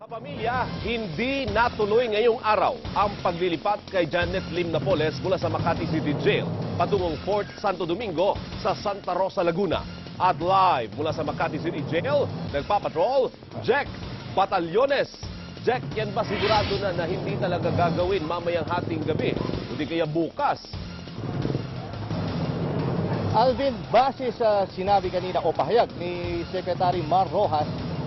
Kapamilya, hindi natuloy ngayong araw ang paglilipat kay Janet Lim Napoles mula sa Makati City Jail patungong Fort Santo Domingo sa Santa Rosa, Laguna. At live mula sa Makati City Jail, nagpapatrol, Jack Batalyones. Jack, yan ba sigurado na hindi talaga gagawin mamayang hating gabi? Hindi kaya bukas? Alvin, base sa sinabi kanina o pahayag ni Secretary Mar Rojas,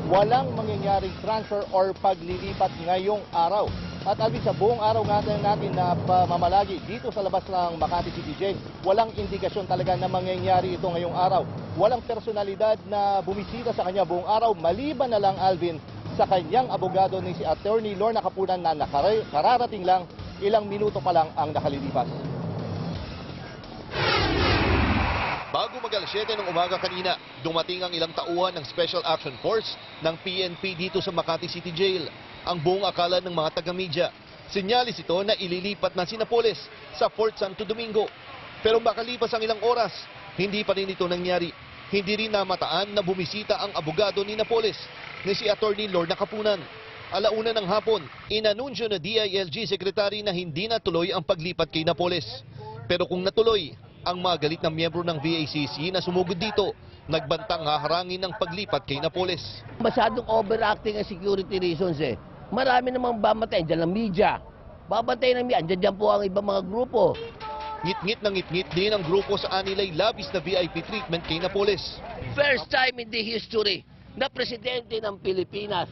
walang mangyayaring transfer or paglilipat ngayong araw. At Alvin, sa buong araw natin na pamamalagi dito sa labas ng Makati City Jail, walang indikasyon talaga na mangyayari ito ngayong araw. Walang personalidad na bumisita sa kanya buong araw, maliban na lang, Alvin, sa kanyang abogado ni si Attorney Lorna Capunan na kararating lang, ilang minuto pa lang ang nakalilipas. Bago mag-alas 7 ng umaga kanina, dumating ang ilang tauhan ng Special Action Force ng PNP dito sa Makati City Jail. Ang buong akala ng mga taga-media. Sinyalis ito na ililipat na si Napoles sa Fort Santo Domingo. Pero makalipas ang ilang oras, hindi pa rin ito nangyari. Hindi rin namataan na bumisita ang abogado ni Napoles na si Attorney Lorna Capunan. Alauna ng hapon, inanunsyo na DILG Secretary na hindi natuloy ang paglipat kay Napoles. Pero kung natuloy, ang mga galit na miyembro ng VACC na sumugod dito, nagbantang haharangin ng paglipat kay Napoles. Masyadong overacting ang security reasons eh. Marami namang bamatay, dyan ang media. Babantay ng media, dyan po ang ibang mga grupo. Ngit-ngit na ngit-ngit din ang grupo sa anilay labis na VIP treatment kay Napoles. First time in the history na presidente ng Pilipinas,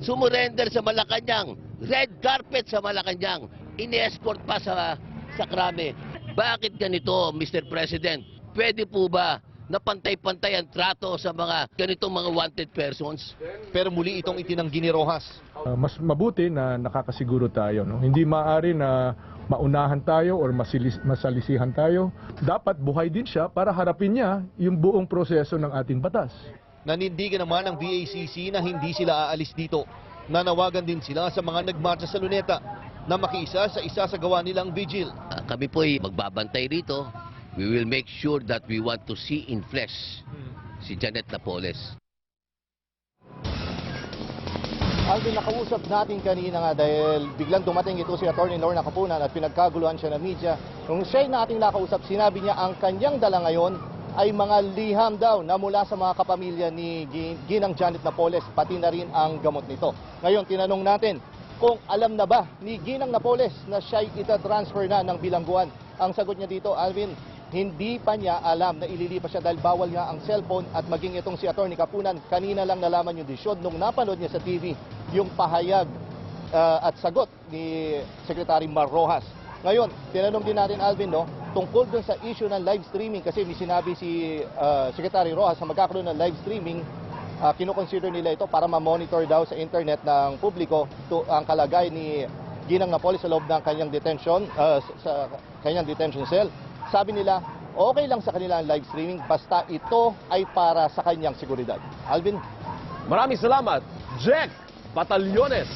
sumurrender sa Malacanang, red carpet sa Malacanang, ini-escort pa sa Krame. Bakit ganito, Mr. President? Pwede po ba na pantay-pantay ang trato sa mga ganitong mga wanted persons? Pero muli itong itinanggi ni Rojas. Mas mabuti na nakakasiguro tayo. No? Hindi maaari na maunahan tayo or masalisihan tayo. Dapat buhay din siya para harapin niya yung buong proseso ng ating batas. Nanindigan naman ang VACC na hindi sila aalis dito. Nanawagan din sila sa mga nagmarcha sa Luneta na makiisa sa isa sa gawa nilang vigil. Kami po ay magbabantay rito. We will make sure that we want to see in flesh si Janet Napoles. Alvin, nakausap natin kanina nga dahil biglang dumating ito si Attorney Lorna Capunan at pinagkaguluhan siya ng media. Nung siya'y nating nakausap, sinabi niya ang kanyang dala ngayon ay mga liham daw na mula sa mga kapamilya ni Ginang Janet Napoles, pati na rin ang gamot nito. Ngayon, tinanong natin kung alam na ba ni Ginang Napoles na siya'y itatransfer na ng bilangguan. Ang sagot niya dito, Alvin, hindi pa niya alam na ililipas siya dahil bawal nga ang cellphone at maging itong si Attorney Capunan. Kanina lang nalaman yung desisyon nung napanood niya sa TV yung pahayag at sagot ni Secretary Mar Rojas. Ngayon, tinanong din natin, Alvin, no, tungkol dun sa issue ng live streaming kasi may sinabi si Secretary Rojas na magkakaroon ng live streaming. Kinoconsider nila ito para ma-monitor daw sa internet ng publiko ang kalagay ni Ginang Napoles sa loob ng kanyang detention, sa kanyang detention cell. Sabi nila, okay lang sa kanila ang live streaming basta ito ay para sa kanyang seguridad. Alvin? Maraming salamat, Jack Batalyones.